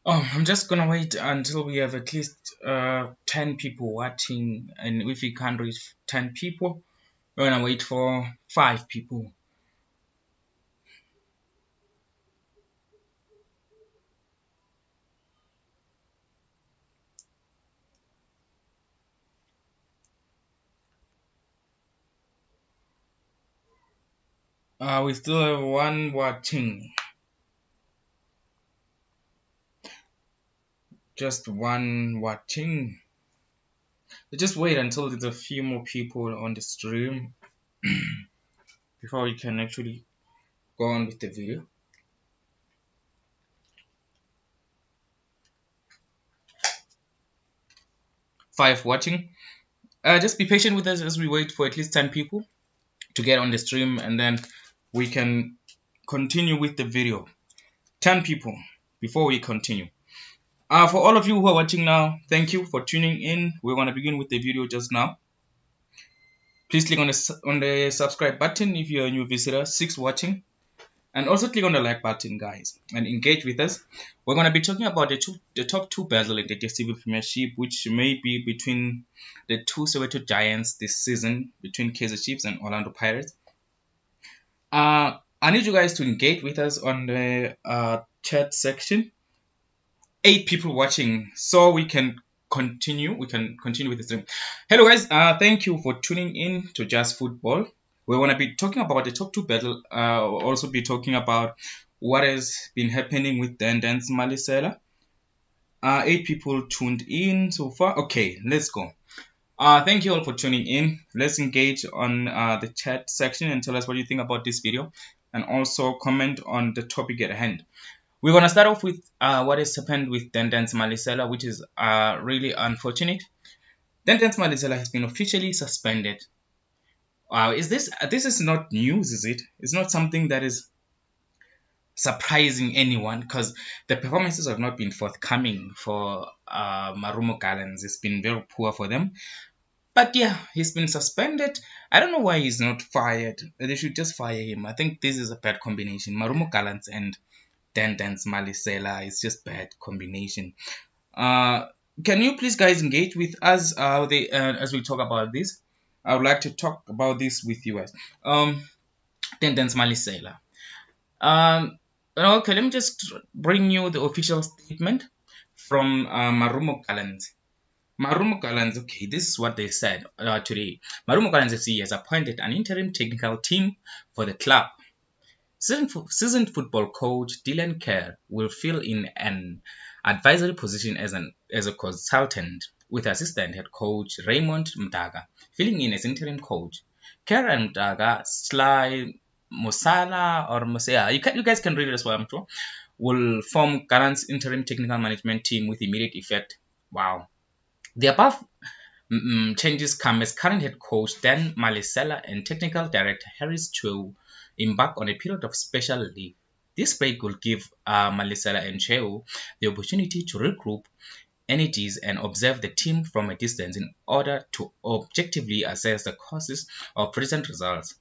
I'm just gonna wait until we have at least 10 people watching, and if we can't reach 10 people, we're gonna wait for 5 people. We still have one watching, just one watching. Just wait until there's a few more people on the stream before we can actually go on with the video. 5 watching. Just be patient with us as we wait for at least 10 people to get on the stream, and then we can continue with the video. 10 people before we continue. For all of you who are watching now, thank you for tuning in. We're going to begin with the video just now. Please click on the subscribe button if you're a new visitor. 6 watching. And also click on the like button, guys, and engage with us. We're going to be talking about the top 2 battle in the Dstv Premiership, which may be between the 2 Soweto Giants this season, between Kaizer Chiefs and Orlando Pirates. I need you guys to engage with us on the chat section. 8 people watching, so we can continue with the stream. Hello guys, thank you for tuning in to Just Football. We want to be talking about the top 2 battle. Also be talking about what has been happening with Dan Malesela. 8 people tuned in so far. Okay, let's go. Thank you all for tuning in. Let's engage on the chat section and tell us what you think about this video, and also comment on the topic at hand. We're going to start off with what has happened with Dan Malesela, which is really unfortunate. Dan Malesela has been officially suspended. This is not news, is it? It's not something that is surprising anyone, because the performances have not been forthcoming for Marumo Gallants. It's been very poor for them. But yeah, he's been suspended. I don't know why he's not fired. They should just fire him. I think this is a bad combination. Marumo Gallants and Dan Malesela is just bad combination. Can you please guys engage with us as we talk about this? I would like to talk about this with you guys. Dan Malesela. Okay, let me just bring you the official statement from Marumo Gallants. Marumo Gallants, okay, this is what they said today. Marumo Gallants FC has appointed an interim technical team for the club. Seasoned football coach Dylan Kerr will fill in an advisory position as a consultant, with assistant head coach Raymond Mdaga filling in as interim coach. Kerr and Mdaga, Sly Mosala or Mosea, you guys can read it as well, I'm sure, will form Gallants' interim technical management team with immediate effect. Wow. The above changes come as current head coach Dan Malesela and technical director Harris Chou embark on a period of special leave. This break will give Malesela and Chou the opportunity to regroup energies and observe the team from a distance in order to objectively assess the causes of recent results.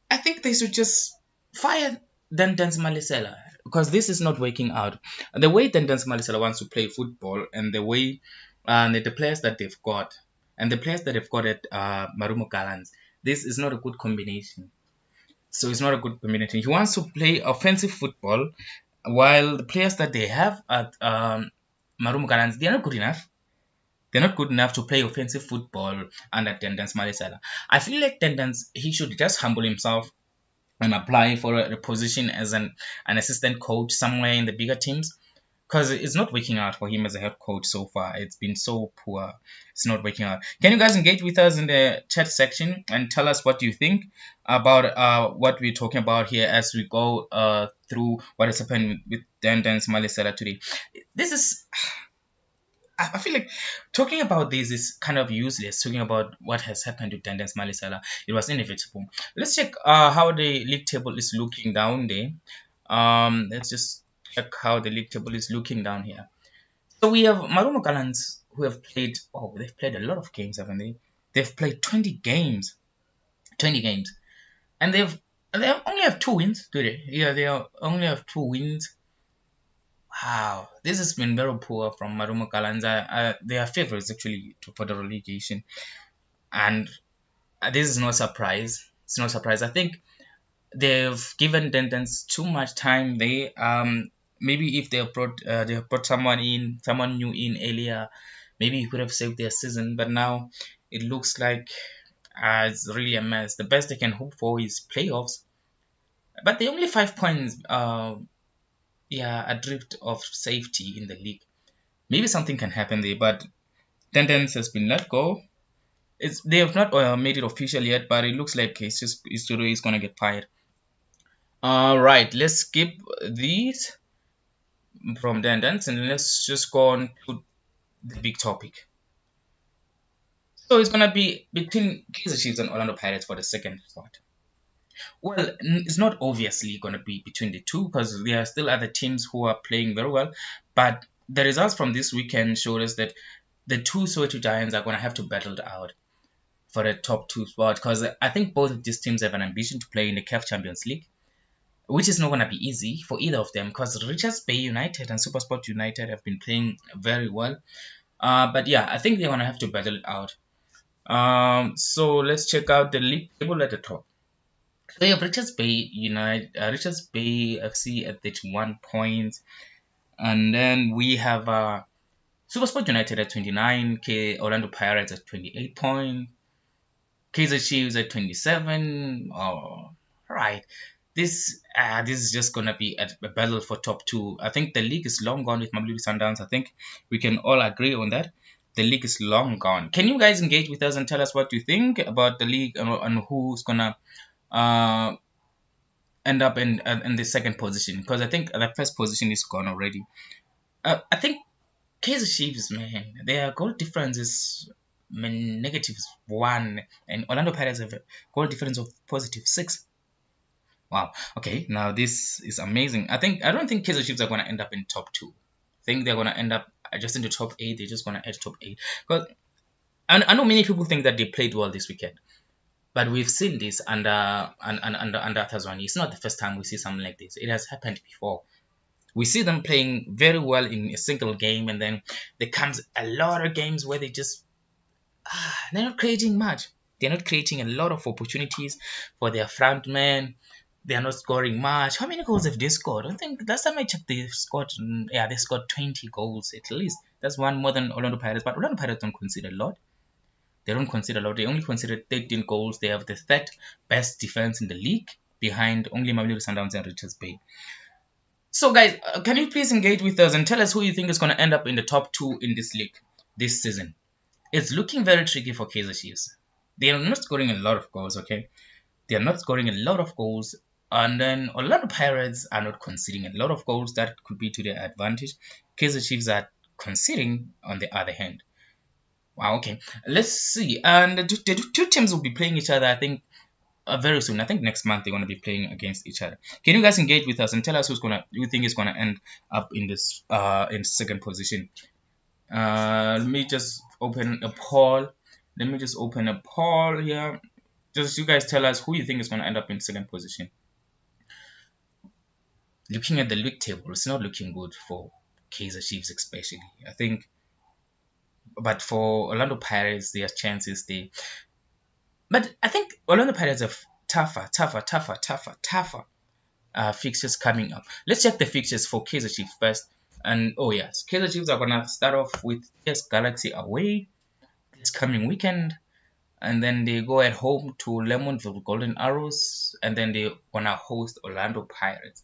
I think they should just fire Dan Malesela, because this is not working out. The way Dan Malesela wants to play football, and the way the players that they've got, and the players that they've got at Marumo Gallants, this is not a good combination. So it's not a good combination. He wants to play offensive football, while the players that they have at Marumo Gallants, they're not good enough. They're not good enough to play offensive football under Dan Malesela. I feel like he should just humble himself and apply for a position as an assistant coach somewhere in the bigger teams, because it's not working out for him as a head coach so far. It's been so poor. It's not working out. Can you guys engage with us in the chat section and tell us what you think about what we're talking about here as we go through what has happened with Dan Malesela today? This is... I feel like talking about this is kind of useless. Talking about what has happened to Dan Malesela, it was inevitable. Let's check how the league table is looking down there. Let's just check how the league table is looking down here. So we have Marumo Gallants, who have played. Oh, they've played a lot of games, haven't they? They've played 20 games, and they only have 2 wins today. Yeah, they only have 2 wins. Wow, this has been very poor from Marumo Gallants. They are favorites actually for the relegation, and this is no surprise. It's no surprise. I think they've given Dentons too much time. Maybe if they have brought someone new in earlier, maybe he could have saved their season. But now it looks like it's really a mess. The best they can hope for is playoffs, but they're only 5 points. Yeah, adrift of safety in the league. Maybe something can happen there, but Tendence has been let go. They have not made it official yet, but it looks like Isuru is gonna get fired. All right, let's skip these from Tendence and let's just go on to the big topic. So it's gonna be between Kaizer Chiefs and Orlando Pirates for the second spot. Well, it's not obviously gonna be between the two because there are still other teams who are playing very well, but the results from this weekend showed us that the two Soweto Giants are gonna have to battle it out for the top two spot because I think both of these teams have an ambition to play in the CAF Champions League, which is not going to be easy for either of them because Richards Bay United and Supersport United have been playing very well. But yeah, I think they're going to have to battle it out. So let's check out the league table at the top. So you have Richards Bay United, Richards Bay FC at 31 points, and then we have Supersport United at 29, Orlando Pirates at 28 points. Kaizer Chiefs at 27. Oh, right. This is just gonna be a battle for top two. I think the league is long gone with Mamelodi Sundowns. I think we can all agree on that. The league is long gone. Can you guys engage with us and tell us what you think about the league and who's gonna uh, end up in the second position? Because I think the first position is gone already. I think Kaizer Chiefs, man, their goal difference is -1, and Orlando Pirates have a goal difference of +6. Wow. Okay, now this is amazing. I don't think Kaizer Chiefs are gonna end up in top two. I think they're gonna end up just in the top eight. They're just gonna edge top eight. Because I know many people think that they played well this weekend, but we've seen this under Thazwani. It's not the first time we see something like this. It has happened before. We see them playing very well in a single game, and then there comes a lot of games where they're not creating much. They're not creating a lot of opportunities for their front men. They are not scoring much. How many goals have they scored? I think last time I checked, they scored 20 goals at least. That's one more than Orlando Pirates. But Orlando Pirates don't concede a lot. They don't concede a lot. They only conceded 13 goals. They have the third best defense in the league, behind only Mamelodi Sundowns and Richards Bay. So, guys, can you please engage with us and tell us who you think is going to end up in the top two in this league this season? It's looking very tricky for Kaizer Chiefs. They are not scoring a lot of goals, okay? They are not scoring a lot of goals. And then Orlando Pirates are not conceding a lot of goals. That could be to their advantage. Kaizer Chiefs are conceding on the other hand. Wow, okay. Let's see. And the two teams will be playing each other, I think, very soon. I think next month they're going to be playing against each other. Can you guys engage with us and tell us you think is going to end up in this in second position? Let me just open a poll. Let me just open a poll here. Just you guys tell us who you think is going to end up in second position. Looking at the league table, it's not looking good for Kaizer Chiefs especially. I think, but for Orlando Pirates, there's chances they. But I think Orlando Pirates have tougher fixtures coming up. Let's check the fixtures for Kaizer Chiefs first. And oh yes, Kaizer Chiefs are gonna start off with Galaxy away this coming weekend, and then they go at home to Lemonville Golden Arrows, and then they're gonna host Orlando Pirates.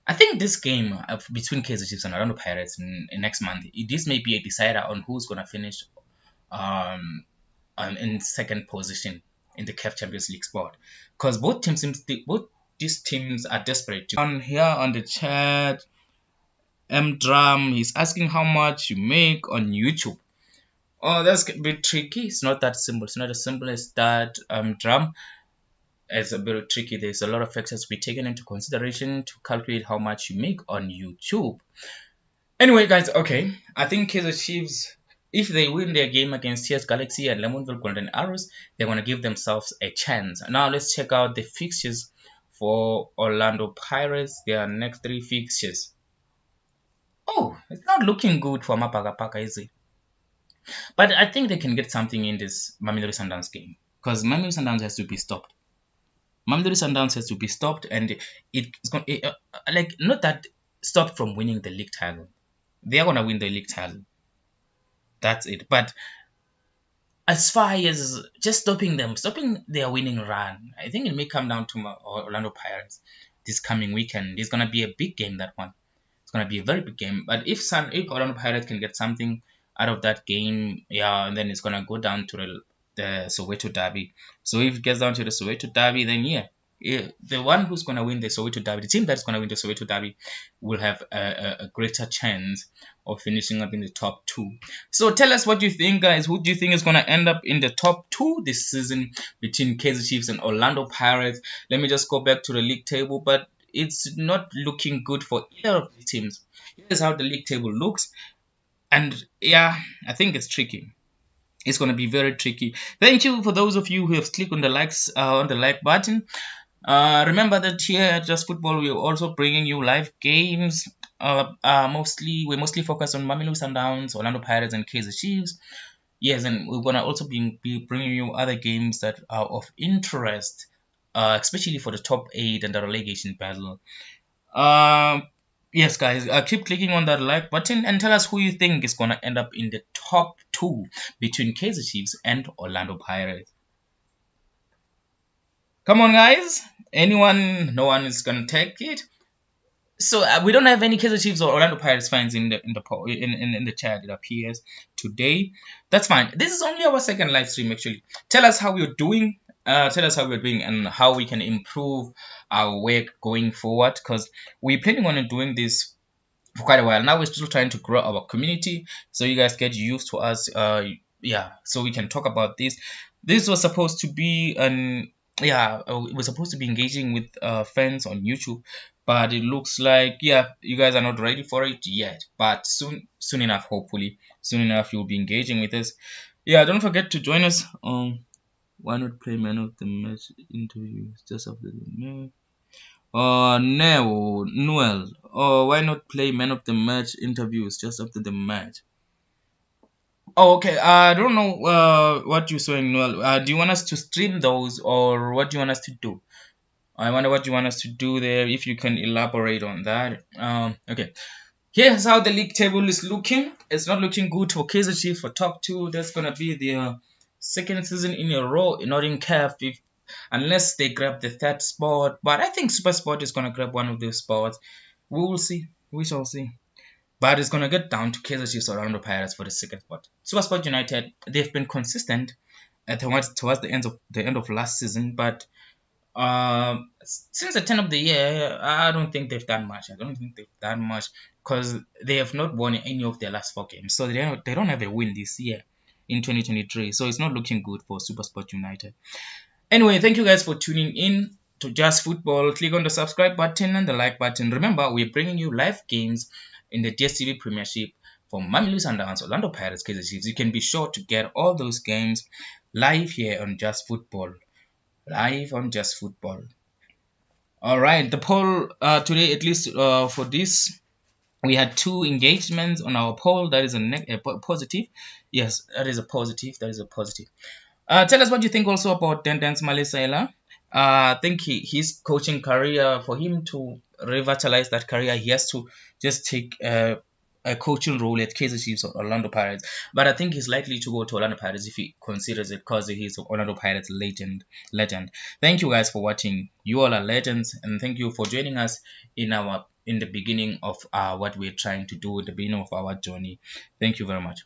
I think this game between Kaizer Chiefs and Orlando Pirates in next month, this may be a decider on who's gonna finish in second position in the CAF Champions League spot, because both these teams are desperate. On here on the chat, Drum, he's asking how much you make on YouTube. Oh, that's a bit tricky. It's not that simple. It's not as simple as that. Drum, it's a bit tricky. There's a lot of factors to be taken into consideration to calculate how much you make on YouTube. Anyway, guys, okay. I think Kaizer Chiefs, if they win their game against TS Galaxy and Lemonville Golden Arrows, they're going to give themselves a chance. Now, let's check out the fixtures for Orlando Pirates. Their next three fixtures. Oh, it's not looking good for Mapaka, is it? But I think they can get something in this Mamelodi Sundowns game because Mamelodi Sundowns has to be stopped. Mamelodi Sundowns has to be stopped, and it's going like not that stopped from winning the league title. They are gonna win the league title. That's it. But as far as just stopping them, stopping their winning run, I think it may come down to Orlando Pirates this coming weekend. It's gonna be a big game. That one. It's gonna be a very big game. But if Orlando Pirates can get something out of that game, yeah, and then it's gonna go down to the Soweto Derby. So if it gets down to the Soweto Derby, then yeah, the one who's gonna win the Soweto Derby, the team that's gonna win the Soweto Derby, will have a greater chance of finishing up in the top two. So tell us what you think, guys. Who do you think is gonna end up in the top two this season between Kaizer Chiefs and Orlando Pirates? Let me just go back to the league table, but it's not looking good for either of the teams. Here's how the league table looks, and yeah, I think it's tricky. It's going to be very tricky. Thank you for those of you who have clicked on the like button. Remember that here at Just Football, we're also bringing you live games. We're mostly focused on Mamelodi Sundowns, Orlando Pirates, and Kaizer Chiefs. Yes, and we're gonna also be bringing you other games that are of interest, especially for the top 8 and the relegation battle. Um, yes, guys, keep clicking on that like button and tell us who you think is gonna end up in the top 2 between Kaizer Chiefs and Orlando Pirates. Come on, guys. Anyone? No one is gonna take it. So we don't have any Kaizer Chiefs or Orlando Pirates fans in the chat. It appears today. That's fine. This is only our second live stream actually. Tell us how we're doing. Tell us how we're doing and how we can improve our work going forward. Because we're planning on doing this for quite a while now. We're still trying to grow our community, so you guys get used to us. Yeah, so we can talk about this. This was supposed to be an we're supposed to be engaging with fans on YouTube, but it looks like you guys are not ready for it yet. But soon enough, hopefully, soon enough you'll be engaging with us. Yeah, don't forget to join us. Why not play man of the match interviews just after the match? No, Noel. Why not play man of the match interviews just after the match? Oh, okay. I don't know what you're saying, Noel. Do you want us to stream those, or what do you want us to do? I wonder what you want us to do there. If you can elaborate on that. Okay. Here's how the league table is looking. It's not looking good for Kaizer Chiefs for top 2. That's gonna be their second season in a row not in CAF, unless they grab the third spot. But I think Super Sport is gonna grab one of those spots. We will see. We shall see. But it's gonna get down to Kaizer Chiefs or Orlando Pirates for the second spot. Super Sport United, they've been consistent towards the end of last season, but since the turn of the year, I don't think they've done much. I don't think they've done much because they have not won any of their last 4 games. So they don't have a win this year in 2023. So it's not looking good for Supersport United. Anyway, thank you guys for tuning in to Just Football. Click on the subscribe button and the like button. Remember, we're bringing you live games in the Dstv Premiership for Mamelodi Sundowns, Orlando Pirates, Kaizer Chiefs. You can be sure to get all those games live here on Just Football. Live on Just Football. All right, the poll today, at least for this, we had 2 engagements on our poll. That is a positive. Yes, that is a positive. That is a positive. Tell us what you think also about Dan Malesela. I think his coaching career, for him to revitalize that career, he has to just take a coaching role at Kaizer Chiefs or Orlando Pirates. But I think he's likely to go to Orlando Pirates if he considers it, because he's Orlando Pirates legend. Thank you guys for watching. You all are legends, and thank you for joining us in the beginning of what we're trying to do, at the beginning of our journey. Thank you very much.